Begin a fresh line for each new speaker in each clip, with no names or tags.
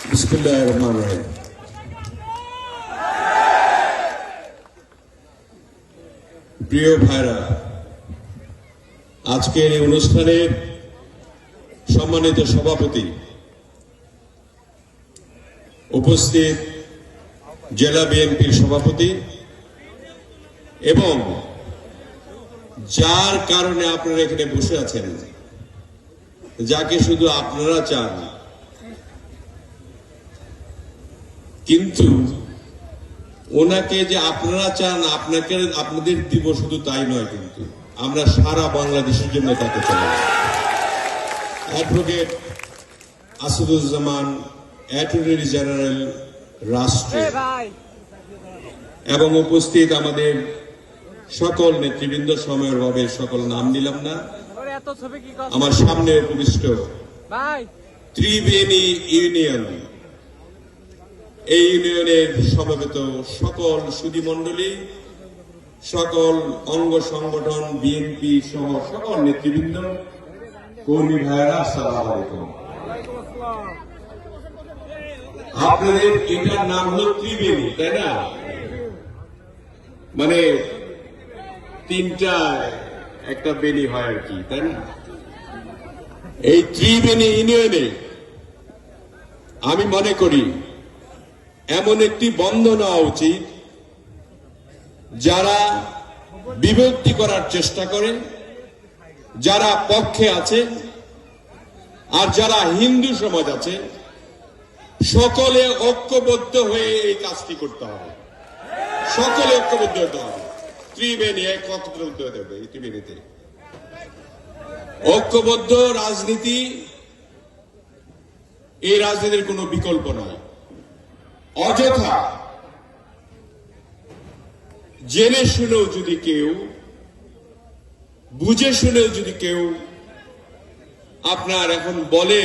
বিসমিল্লাহির রহমানির রহিম। প্রিয় ভাইরা, আজকের এই অনুষ্ঠানের সম্মানিত সভাপতি, উপস্থিত জেলা বিএনপির সভাপতি এবং যার কারণে আপনারা এখানে বসে আছেন, যাকে শুধু আপনারা চান কিন্তু ওনাকে যে আপনারা চান আপনাদের দিব শুধু তাই নয়, কিন্তু আমরা সারা বাংলাদেশের জন্য তাকে চাই। অ্যাডভোকেট আসাদুজ্জামান, অ্যাটর্নি জেনারেল রাষ্ট্র এবং উপস্থিত আমাদের সকল নেতৃবৃন্দ, সময়ের অভাবে সকল নাম নিলাম না, আমার সামনে উপবিষ্ট ত্রিবেণী ইউনিয়ন, এই ইউনিয়নের সমবেত সকল সুধীমণ্ডলী, সকল অঙ্গ সংগঠন, বিএনপি সহ সকল নেতৃবৃন্দ, কর্মী ভাইয়েরা, আসসালামু আলাইকুম। আপনাদের এটার নাম হল ত্রিবেণী, তাই না? মানে তিনটা একটা বেনি হয় আর কি, তাই না? এই ত্রিবেণী ইউনিয়নে আমি মনে করি এমন একটি বন্ধন হওয়া উচিত যারা বিভক্তি করার চেষ্টা করে, যারা পক্ষে আছে আর যারা হিন্দু সমাজ আছে, সকলে ঐক্যবদ্ধ হয়ে এই কাজটি করতে হবে। সকলে ঐক্যবদ্ধ হতে হবে, ত্রিবেণী একত্রিত হতে হবে। এই ত্রিবেণীতে ঐক্যবদ্ধ রাজনীতি, এই রাজনীতির কোনো বিকল্প নয়। অযথা জেনে শুনেও যদি কেউ, বুঝে শুনেও যদি কেউ আপনার এখন বলে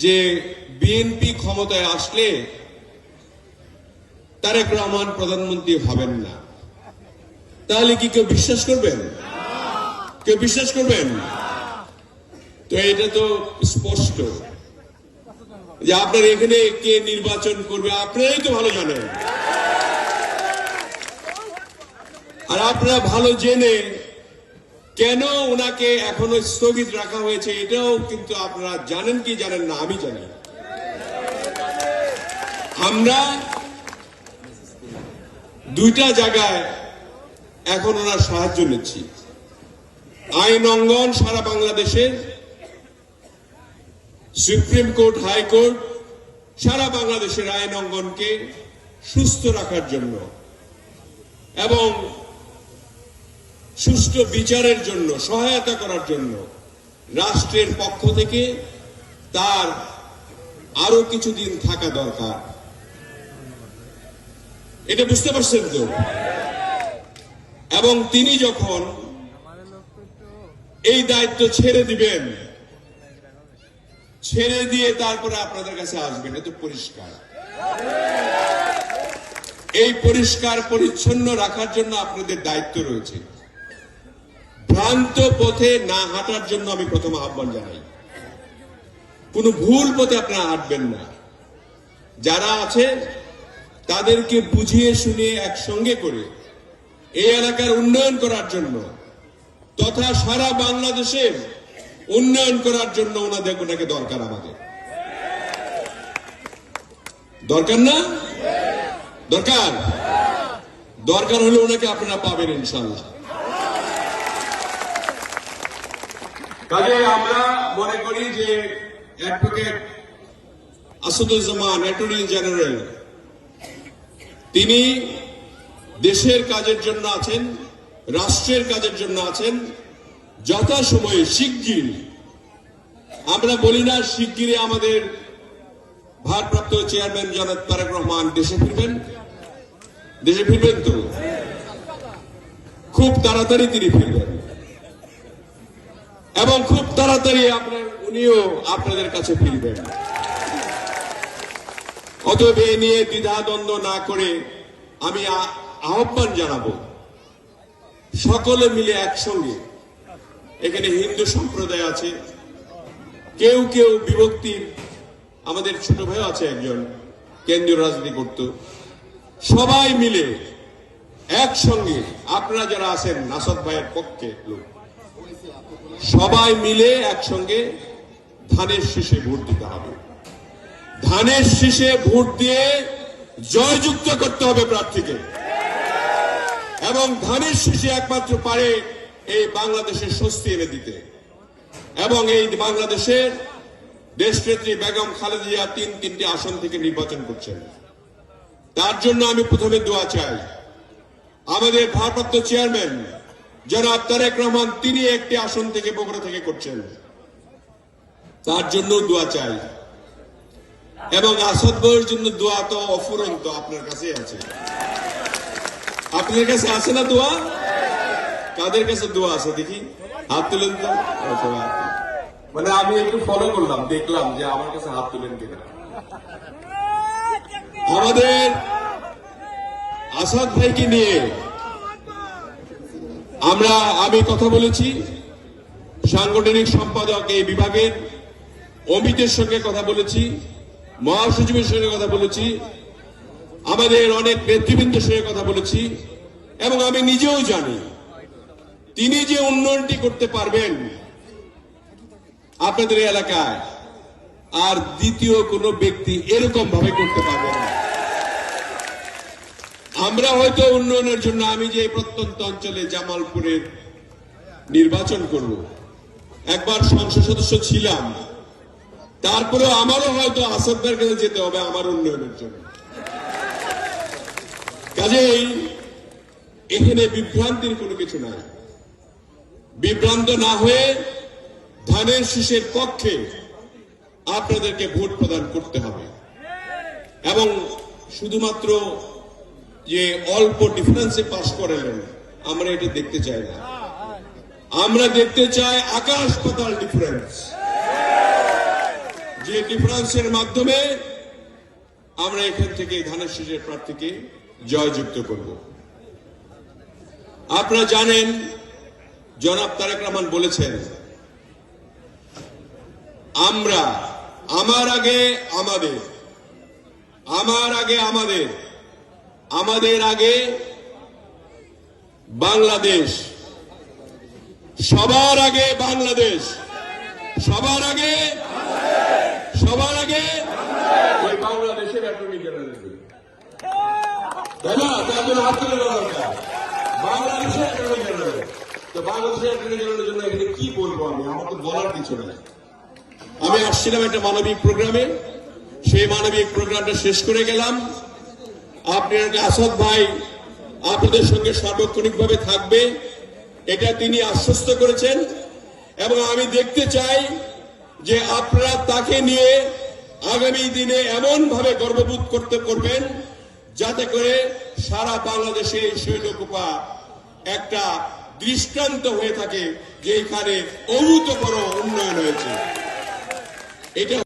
যে বিএনপি ক্ষমতায় আসলে তারেক রহমান প্রধানমন্ত্রী হবেন না, তাহলে কি কেউ বিশ্বাস করবেন? কেউ বিশ্বাস করবেন? তো এটা তো স্পষ্ট যে আপনার এখানে কে নির্বাচন করবে আপনারাই তো ভালো জানেন। আর আপনারা ভালো জেনে কেন ওনাকে এখনো স্থগিত রাখা হয়েছে এটাও কিন্তু আপনারা জানেন কি জানেন না, আমি জানি। আমরা দুইটা জায়গায় এখন ওনার সাহায্য নিচ্ছি। আইন অঙ্গন সারা বাংলাদেশের, সুপ্রিম কোর্ট, হাইকোর্ট, সারা বাংলাদেশের আইন অঙ্গনকে সুস্থ রাখার জন্য এবং সুষ্ঠু বিচারের জন্য সহায়তা করার জন্য রাষ্ট্রের পক্ষ থেকে তার আরো কিছুদিন থাকা দরকার। এটা বুঝতে পারছেন তো? এবং তিনি যখন এই দায়িত্ব ছেড়ে দিবেন, ছেড়ে দিয়ে তারপরে আপনাদের কাছে আসবেন, এটা পরিষ্কার। এই পরিষ্কার পরিচ্ছন্ন রাখার জন্য আপনাদের দায়িত্ব রয়েছে। ভ্রান্ত পথে না হাঁটার জন্য আমি প্রথম আহ্বান জানাই। কোনো ভুল পথে আপনারা হাঁটবেন না। যারা আছে তাদেরকে বুঝিয়ে শুনিয়ে একসঙ্গে করে এই এলাকার উন্নয়ন করার জন্য তথা সারা বাংলাদেশের উন্নয়ন করার জন্য ওনাকে দরকার। আমাদের দরকার না? দরকার। দরকার হলে ওনাকে আপনারা পাবেন ইনশাল্লাহ। কাজে আমরা মনে করি যে অ্যাডভোকেট আসাদুজ্জামান, অ্যাটর্নি জেনারেল, তিনি দেশের কাজের জন্য আছেন, রাষ্ট্রের কাজের জন্য আছেন। যথাসময়ে শিগগির, আমরা বলি না শিগগিরই আমাদের ভারপ্রাপ্ত চেয়ারম্যান জনাব তারেক রহমান দেশে ফিরবেন। দেশে ফিরবেন তো? খুব তাড়াতাড়ি তিনি ফিরবেন এবং খুব তাড়াতাড়ি উনিও আপনাদের কাছে ফিরবেন। অতএব এ নিয়ে দ্বিধাদ্বন্দ্ব না করে আমি আহ্বান জানাবো সকলে মিলে একসঙ্গে। এখানে হিন্দু সম্প্রদায় আছে, কেউ কেউ বিভক্তির আমাদের ছোট ভাইও আছে একজন, কেন্দ্রীয় রাজনীতি করত। সবাই মিলে একসঙ্গে, আপনারা যারা আছেন আসাদ ভাইয়ের পক্ষে লোক, সবাই মিলে একসঙ্গে ধানের শীষে ভোট দিতে হবে। ধানের শীষে ভোট দিয়ে জয়যুক্ত করতে হবে প্রার্থীকে, এবং ধানের শীষে একমাত্র পারে এই বাংলাদেশের স্বস্তি এনে দিতে। এবং এই বাংলাদেশের দেশনেত্রী বেগম খালেদা জিয়া তিনটি আসন থেকে নির্বাচন করছেন। তার জন্য আমি প্রথমে দোয়া চাই। আমাদের ভারপ্রাপ্ত চেয়ারম্যান জনাব তারেক রহমান, তিনি একটি আসন থেকে বগুড়া থেকে করছেন, তার জন্য দোয়া চাই। এবং আসাদ ভাইয়ের জন্য দোয়া তো অফুরন্ত আপনার কাছে আছে। আপনার কাছে আছে না দোয়া? কাদের কাছে দোয়া আছে দেখি, হাত তুলেন তো। মানে আমি একটু ফলো করলাম, দেখলাম যে আমার কাছে হাত তুলেন কিনা। আমাদের আসাদ ভাইকে নিয়ে আমি কথা বলেছি, সাংগঠনিক সম্পাদক এই বিভাগের অমিতের সঙ্গে কথা বলেছি, মহাসচিবের সঙ্গে কথা বলেছি, আমাদের অনেক নেতৃবৃন্দের সঙ্গে কথা বলেছি, এবং আমি নিজেও জানি তিনি যে উন্নয়নটি করতে পারবেন আপনাদের এলাকায়, আর দ্বিতীয় কোন ব্যক্তি এরকম ভাবে করতে পারবে না। আমরা হয়তো উন্নয়নের জন্য, আমি যে প্রত্যন্ত অঞ্চলে জামালপুরের নির্বাচন করব, একবার সংসদ সদস্য ছিলাম, তারপরেও আমারও হয়তো আসাদ ভাইয়ের কাছে যেতে হবে আমার উন্নয়নের জন্য। কাজেই এখানে বিভ্রান্তির কোনো কিছু নাই। বিভ্রান্ত না হয়ে ধানের শীষের পক্ষে আপনাদেরকে ভোট প্রদান করতে হবে। এবং শুধুমাত্র যে অল্প ডিফারেন্সে পাশ করালেন, আমরা এটা দেখতে চাই না। আমরা দেখতে চাই আকাশ পাতাল ডিফারেন্স, যে ডিফারেন্সের মাধ্যমে আমরা এখান থেকে ধানের শীষের প্রার্থীকে জয়যুক্ত করব। আপনারা জানেন জনাব তারেক রহমান বলেছেন, আমরা আমার আগে আমাদের, আমার আগে আমাদের, আমাদের আগে বাংলাদেশ, সবার আগে বাংলাদেশ, সবার আগে, সবার আগে ওই বাংলাদেশের অ্যাটর্নি জেনারেল। তাই না? তাদের হাত তুলে দেওয়া দরকার। বাংলাদেশের অ্যাটর্নি জেনারেল। তো বাংলাদেশের অ্যাটর্নি জেনারেলের জন্য এখানে কি বলবো আমি, আমার তো বলার কিছু নাই। আমি আসছিলাম একটা মানবিক প্রোগ্রামে, সেই মানবিক প্রোগ্রামটা শেষ করে গেলাম। আপনার আসাদ ভাই আপনাদের সঙ্গে সার্বক্ষণিকভাবে থাকবে, এটা তিনি আশ্বস্ত করেছেন। এবং আমি দেখতে চাই যে আপনারা তাকে নিয়ে আগামী দিনে এমন ভাবে গর্ববোধ করতে করবেন, যাতে করে সারা বাংলাদেশে এই শৈলকুপা একটা দৃষ্টান্ত হয়ে থাকে যে এখানে অভূতপূর্ব উন্নয়ন হয়েছে। এটা